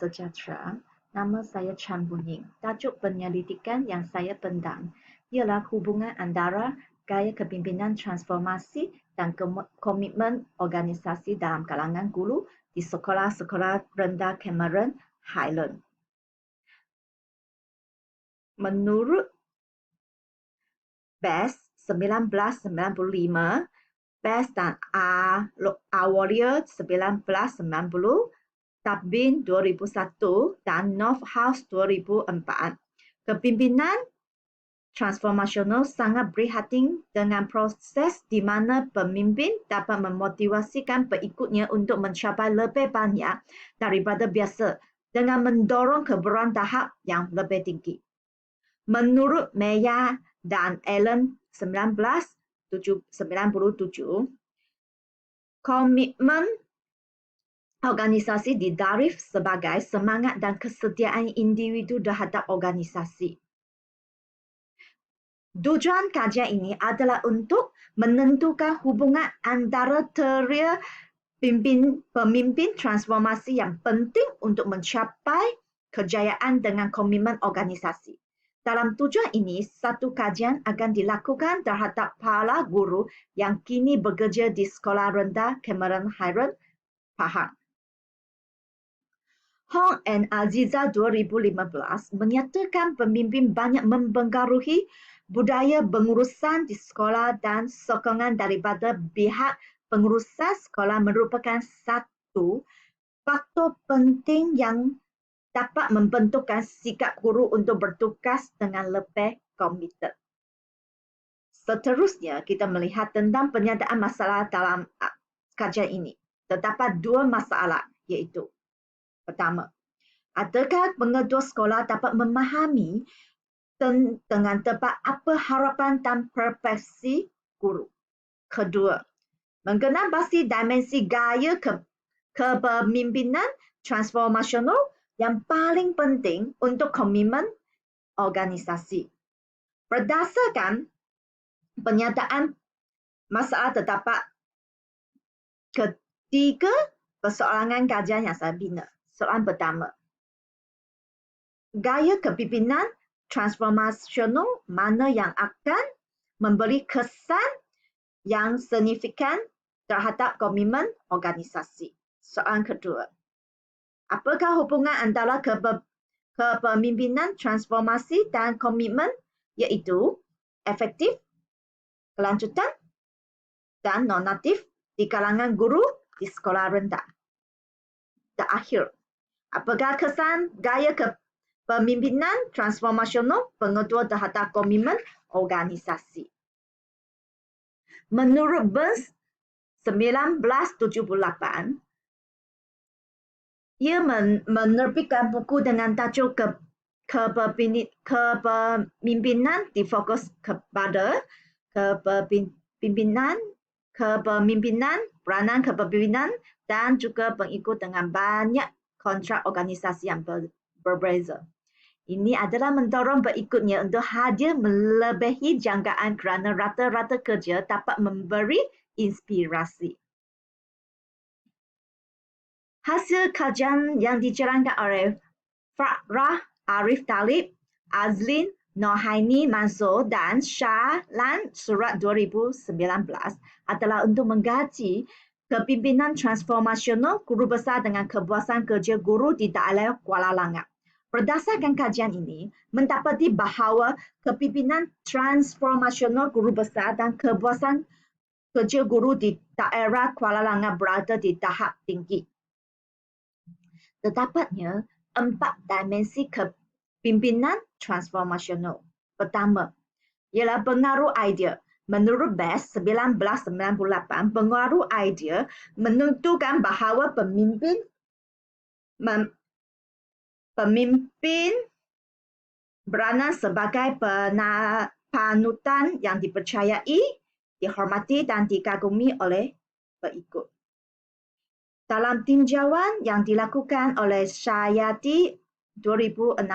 sejahtera. Nama saya Chan Bunying. Tajuk penyelidikan yang saya pendam ialah hubungan antara gaya kepimpinan transformasi dan komitmen organisasi dalam kalangan guru di sekolah-sekolah rendah Cameron Highland. Menurut BES 1995, BES dan Warrior 1990, Tabin 2001 dan Northhouse 2004. Kepimpinan transformasional sangat prihatin dengan proses di mana pemimpin dapat memotivasikan pengikutnya untuk mencapai lebih banyak daripada biasa dengan mendorong keberuan tahap yang lebih tinggi. Menurut Meyer dan Allen 1997, komitmen organisasi ditarif sebagai semangat dan kesetiaan individu terhadap organisasi. Tujuan kajian ini adalah untuk menentukan hubungan antara teori pemimpin transformasi yang penting untuk mencapai kejayaan dengan komitmen organisasi. Dalam tujuan ini, satu kajian akan dilakukan terhadap para guru yang kini bekerja di sekolah rendah Cameron Highland, Pahang. Hong and Aziza 2015 menyatakan pemimpin banyak mempengaruhi budaya pengurusan di sekolah dan sokongan daripada pihak pengurusan sekolah merupakan satu faktor penting yang dapat membentukkan sikap guru untuk bertugas dengan lebih komited. Seterusnya, kita melihat tentang penyataan masalah dalam kajian ini. Terdapat dua masalah, iaitu pertama, adakah pengetua sekolah dapat memahami dengan tepat apa harapan dan preferensi guru? Kedua, mengenal pasti dimensi gaya kepemimpinan transformasional yang paling penting untuk komitmen organisasi. Berdasarkan penyataan masalah terdapat ketiga persoalan kajian yang saya bina. Soalan pertama, gaya kepimpinan transformasional mana yang akan memberi kesan yang signifikan terhadap komitmen organisasi? Soalan kedua, apakah hubungan antara kepemimpinan transformasi dan komitmen, iaitu efektif, kelanjutan, dan normatif di kalangan guru di sekolah rendah? Terakhir, apakah kesan gaya kepemimpinan transformasional pengetua terhadap komitmen organisasi? Menurut Burns 1978, ia menerbitkan buku dengan tajuk Kepemimpinan difokus kepada kepemimpinan, peranan kepemimpinan dan juga pengikut dengan banyak kontrak organisasi yang berbeza. Ini adalah mendorong pengikutnya untuk hadir melebihi jangkaan kerana rata-rata kerja dapat memberi inspirasi. Hasil kajian yang dijalankan oleh Farah Arif Talib, Azlin Nohaini Mansur dan Shahlan Surat 2019 adalah untuk mengkaji kepimpinan transformasional guru besar dengan kepuasan kerja guru di daerah Kuala Langat. Berdasarkan kajian ini, mendapati bahawa kepimpinan transformasional guru besar dan kepuasan kerja guru di daerah Kuala Langat berada di tahap tinggi. Terdapatnya 4 dimensi kepimpinan transformasional. Pertama, ialah pengaruh idea. Menurut BES 1998, pengaruh idea menentukan bahawa pemimpin beranak sebagai panutan yang dipercayai, dihormati dan dikagumi oleh pengikut. Dalam tinjauan yang dilakukan oleh Syayati 2016,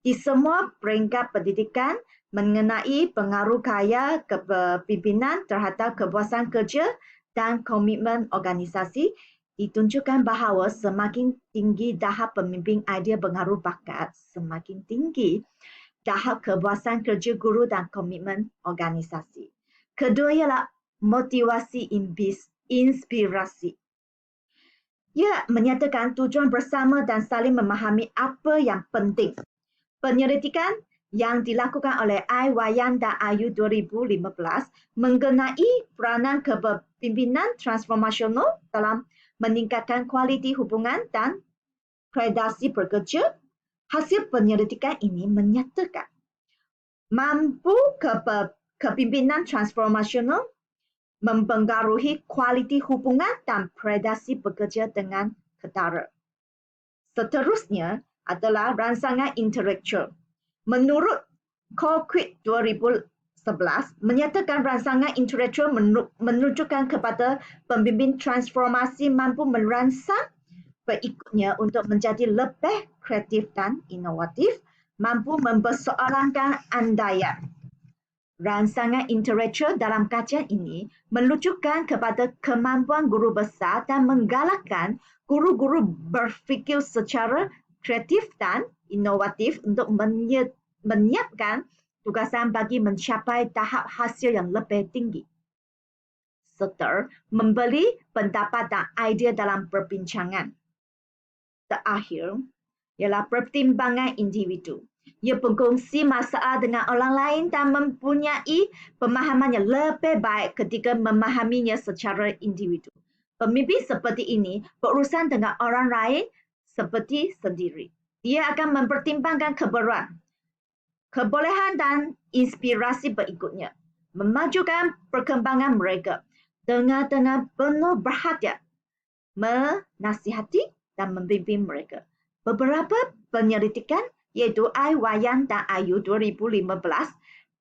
di semua peringkat pendidikan mengenai pengaruh gaya kepimpinan terhadap kepuasan kerja dan komitmen organisasi, ditunjukkan bahawa semakin tinggi tahap pemimpin idea pengaruh bakat, semakin tinggi tahap kepuasan kerja guru dan komitmen organisasi. Kedua ialah motivasi inspirasi. Ia menyatakan tujuan bersama dan saling memahami apa yang penting. Penyelidikan yang dilakukan oleh Wayan dan Ayu 2015 mengenai peranan kepemimpinan transformasional dalam meningkatkan kualiti hubungan dan kualitas bekerja. Hasil penyelidikan ini menyatakan mampu kepemimpinan transformasional mempengaruhi kualiti hubungan dan kualitas bekerja dengan ketara. Seterusnya adalah rangsangan intelektual. Menurut Colquitt 2011 menyatakan rangsangan intelektual menunjukkan kepada pembimbing transformasi mampu merangsang berikutnya untuk menjadi lebih kreatif dan inovatif, mampu mempersoalkan andaian. Rangsangan intelektual dalam kajian ini menunjukkan kepada kemampuan guru besar dan menggalakkan guru-guru berfikir secara kreatif dan inovatif untuk menyiapkan tugasan bagi mencapai tahap hasil yang lebih tinggi, serta memberi pendapat dan idea dalam perbincangan. Terakhir ialah pertimbangan individu. Ia berkongsi masalah dengan orang lain dan mempunyai pemahaman yang lebih baik ketika memahaminya secara individu. Pemimpin seperti ini berurusan dengan orang lain seperti sendiri. Dia akan mempertimbangkan keperluan, kebolehan dan inspirasi berikutnya. Memajukan perkembangan mereka dengan penuh perhatian, menasihati dan membimbing mereka. Beberapa penyelidikan iaitu Wayan dan Ayu 2015,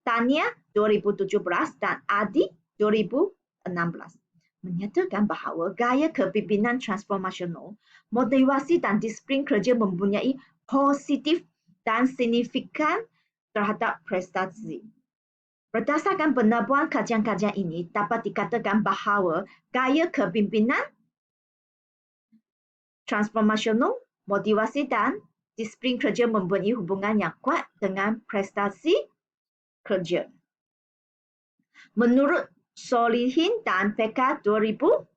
Tania 2017 dan Adi 2016 menyatakan bahawa gaya kepimpinan transformasional, motivasi dan disiplin kerja mempunyai positif dan signifikan terhadap prestasi. Berdasarkan penemuan kajian-kajian ini, dapat dikatakan bahawa gaya kepimpinan transformasional, motivasi dan disiplin kerja mempunyai hubungan yang kuat dengan prestasi kerja. Menurut Solihin dan PK 2016,